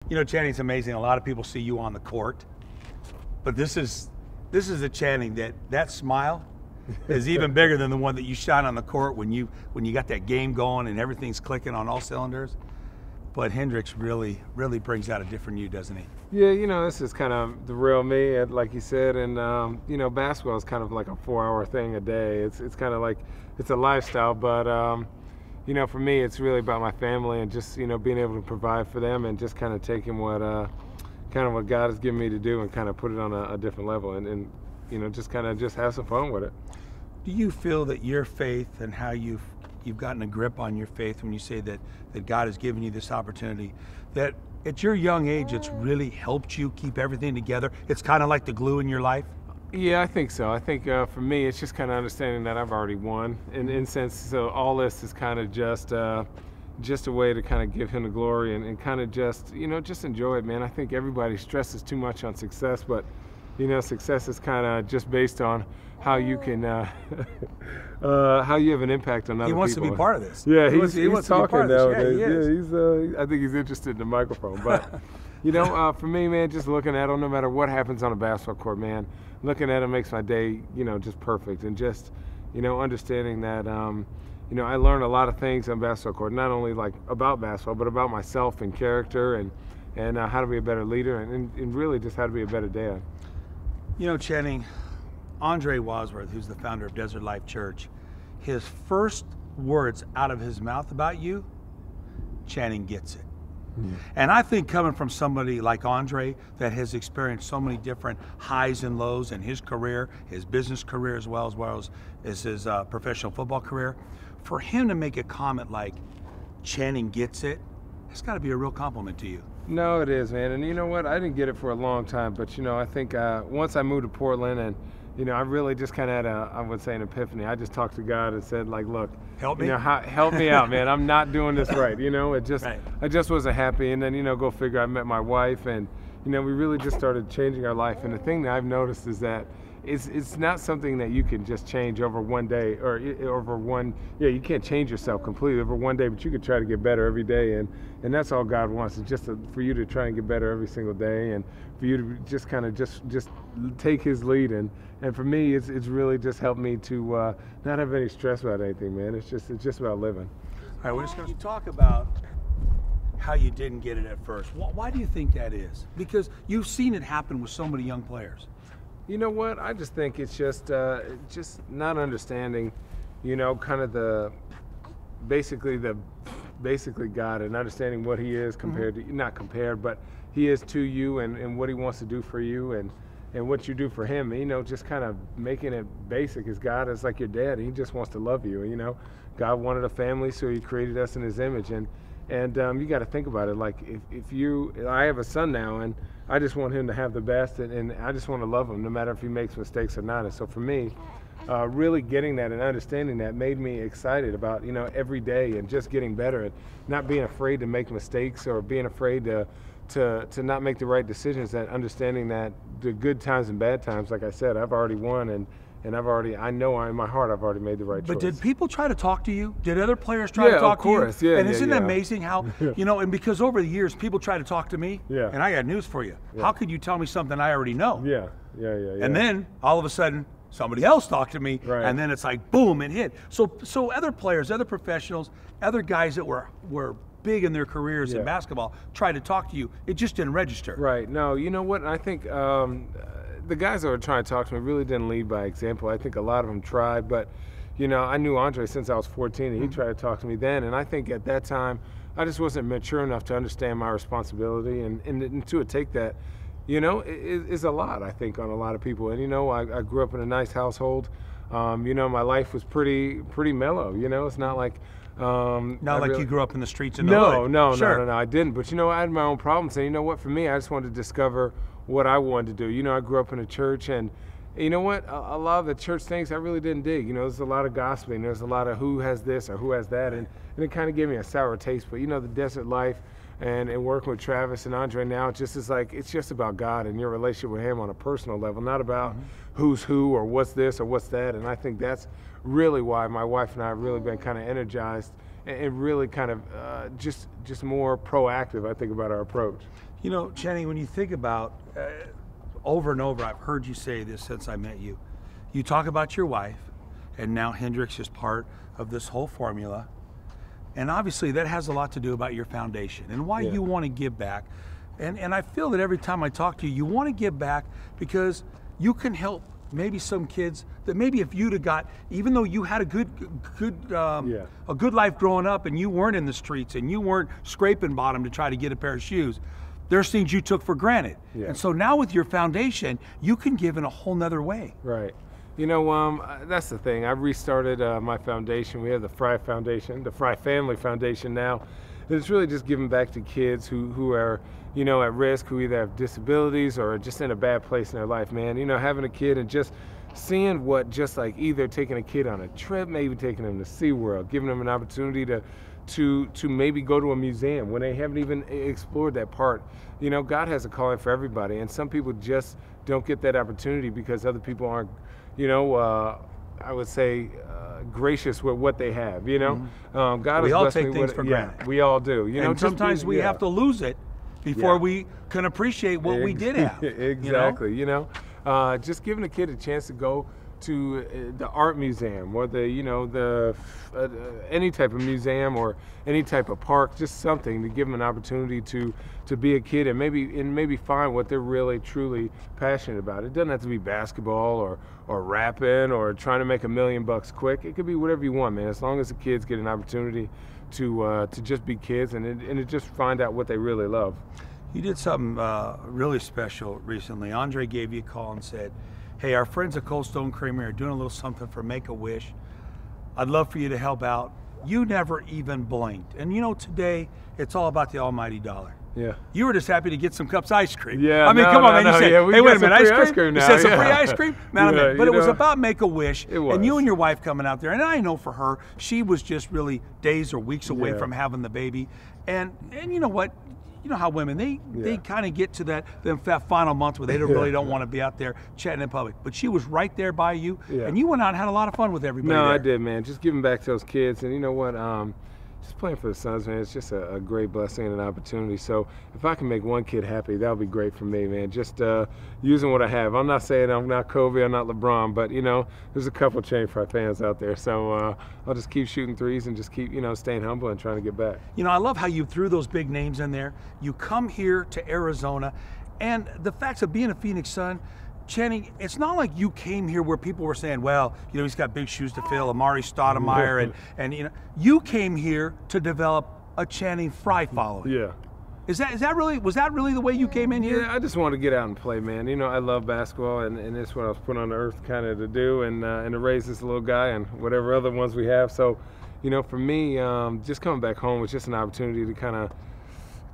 You know, Channing's amazing. A lot of people see you on the court, but this is a Channing that smile is even bigger than the one that you shot on the court when you got that game going and everything's clicking on all cylinders. But Hendricks really brings out a different you, doesn't he? Yeah, you know, this is kind of the real me, like you said, and you know, basketball is kind of like a 4-hour thing a day. It's kind of like it's a lifestyle, but you know, for me, it's really about my family and just, you know, being able to provide for them and just kind of taking what God has given me to do and kind of put it on a different level and you know, just kind of have some fun with it. Do you feel that your faith and how you've gotten a grip on your faith when you say that God has given you this opportunity, that at your young age it's really helped you keep everything together? It's kind of like the glue in your life? Yeah, I think so. I think for me, it's just kind of understanding that I've already won. In sense, so all this is kind of just a way to kind of give him the glory and kind of just, you know, just enjoy it, man. I think everybody stresses too much on success, but, you know, success is kind of just based on how you can, how you have an impact on other people. He wants to be part of this. Yeah, he's talking now. Yeah, I think he's interested in the microphone. But, you know, for me, man, just looking at him, no matter what happens on a basketball court, man, looking at him makes my day, you know, just perfect. And just, you know, understanding that, you know, I learned a lot of things on basketball court, not only like about basketball, but about myself and character and how to be a better leader and really just how to be a better dad. You know, Channing, Andre Wadsworth, who's the founder of Desert Life Church, his first words out of his mouth about you, Channing gets it. And I think coming from somebody like Andre that has experienced so many different highs and lows in his career, his business career as well as his professional football career, for him to make a comment like Channing gets it, it's got to be a real compliment to you. No, it is, man. And you know what? I didn't get it for a long time, but you know, I think once I moved to Portland and you know, I really just kind of had I would say an epiphany. I just talked to God and said, like, look, help me. You know, help me out, man. I'm not doing this right. You know, I just wasn't happy. And then, you know, go figure, I met my wife and, you know, we really just started changing our life. And the thing that I've noticed is that it's not something that you can just change over one day or over one, you can't change yourself completely over one day, but you can try to get better every day. And that's all God wants, is just for you to try and get better every single day and for you to just kind of just take his lead. And for me, it's really just helped me to not have any stress about anything, man. It's just about living. All right, we're just going to talk about how you didn't get it at first. Why do you think that is? Because you've seen it happen with so many young players. You know what? I just think it's just not understanding, you know, kind of basically God and understanding what he is compared to, not compared, but he is to you and what he wants to do for you and what you do for him. You know, just kind of making it basic, is God is like your dad. He just wants to love you. You know, God wanted a family, so he created us in his image. And you got to think about it. Like I have a son now, and I just want him to have the best, and I just want to love him, no matter if he makes mistakes or not. And so for me, really getting that and understanding that made me excited about, you know, every day and just getting better and not being afraid to make mistakes or being afraid to not make the right decisions. That understanding that the good times and bad times, like I said, I've already won and I know in my heart I've already made the right choice. But did people try to talk to you? Did other players try to talk to you? Yeah, of course. Yeah, and isn't it amazing how, you know, and because over the years people try to talk to me, yeah. And I got news for you. Yeah. How could you tell me something I already know? Yeah. And then all of a sudden somebody else talked to me, right. And then it's like boom, it hit. So other players, other professionals, other guys that were big in their careers in basketball tried to talk to you. It just didn't register. Right. No, you know what? I think the guys that were trying to talk to me really didn't lead by example. I think a lot of them tried, but, you know, I knew Andre since I was 14, and he tried to talk to me then. And I think at that time, I just wasn't mature enough to understand my responsibility and to take that, you know, is a lot, I think, on a lot of people. And, you know, I grew up in a nice household. You know, my life was pretty mellow. You know, it's not like you grew up in the streets in the hood. No, I didn't. But, you know, I had my own problems. And you know what, for me, I just wanted to discover what I wanted to do. You know, I grew up in a church, and you know what, a lot of the church things I really didn't dig. You know, there's a lot of gossiping, there's a lot of who has this or who has that, and it kind of gave me a sour taste. But you know, the desert life and working with Travis and Andre now, it's just about God and your relationship with him on a personal level, not about who's who or what's this or what's that. And I think that's really why my wife and I have really been kind of energized and really kind of just more proactive, I think, about our approach. You know, Channing, when you think about over and over, I've heard you say this since I met you. You talk about your wife, and now Hendrix is part of this whole formula. And obviously that has a lot to do about your foundation and why you want to give back. And I feel that every time I talk to you, you want to give back because you can help maybe some kids that maybe if you'd have got, even though you had a good life growing up and you weren't in the streets and you weren't scraping bottom to try to get a pair of shoes, there's things you took for granted. And so now with your foundation, you can give in a whole nother way. Right. You know, that's the thing. I restarted my foundation. We have the Frye Foundation, the Frye Family Foundation now. And it's really just giving back to kids who are, you know, at risk, who either have disabilities or are just in a bad place in their life, man. You know, having a kid and just seeing what, just like either taking a kid on a trip, maybe taking them to SeaWorld, giving them an opportunity to maybe go to a museum when they haven't even explored that part. You know, God has a calling for everybody, and some people just don't get that opportunity because other people aren't, you know, I would say gracious with what they have, you know. God we has all blessed take me things with, for granted. We all do. You know, and sometimes we have to lose it before we can appreciate what we did have. Exactly. You know, just giving a kid a chance to go to the art museum or the, you know, the any type of museum or any type of park, just something to give them an opportunity to be a kid and maybe find what they're really truly passionate about. It doesn't have to be basketball or rapping or trying to make $1 million quick. It could be whatever you want, man, as long as the kids get an opportunity to just be kids and just find out what they really love. You did something really special recently. Andre gave you a call and said, hey, our friends at Cold Stone Creamery are doing a little something for Make-A-Wish. I'd love for you to help out. You never even blinked. And you know, today, it's all about the almighty dollar. Yeah. You were just happy to get some cups of ice cream. Yeah. I mean, come on, man. You said, hey, wait a minute, ice cream? Now. You said some free ice cream? Man, Yeah, but it was about Make-A-Wish. It was. And you and your wife coming out there. And I know for her, she was just really days or weeks away from having the baby. And you know what? You know how women, they kind of get to that final month where they really don't want to be out there chatting in public. But she was right there by you, and you went out and had a lot of fun with everybody. No, there. I did, man. Just giving back to those kids. And you know what? Just playing for the Suns, man, it's just a great blessing and an opportunity. So if I can make one kid happy, that would be great for me, man. Just using what I have. I'm not saying I'm not Kobe, I'm not LeBron, but, you know, there's a couple Channing Frye fans out there. So I'll just keep shooting threes and just keep, you know, staying humble and trying to get back. You know, I love how you threw those big names in there. You come here to Arizona, and the facts of being a Phoenix Sun, Channing, it's not like you came here where people were saying, well, you know, he's got big shoes to fill, Amari Stoudemire, and you know, you came here to develop a Channing Frye following. Yeah. Was that really the way you came in here? Yeah, I just want to get out and play, man. You know, I love basketball, and it's what I was put on the earth kind of to do, and to raise this little guy and whatever other ones we have. So, you know, for me, just coming back home was just an opportunity to kind of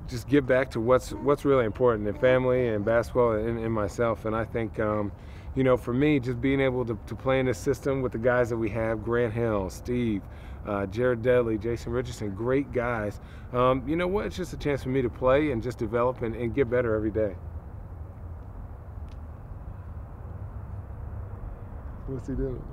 just give back to what's really important in family and basketball and in myself. And I think, you know, for me, just being able to play in this system with the guys that we have, Grant Hill, Steve, Jared Dudley, Jason Richardson, great guys. You know what? It's just a chance for me to play and just develop and get better every day. What's he doing?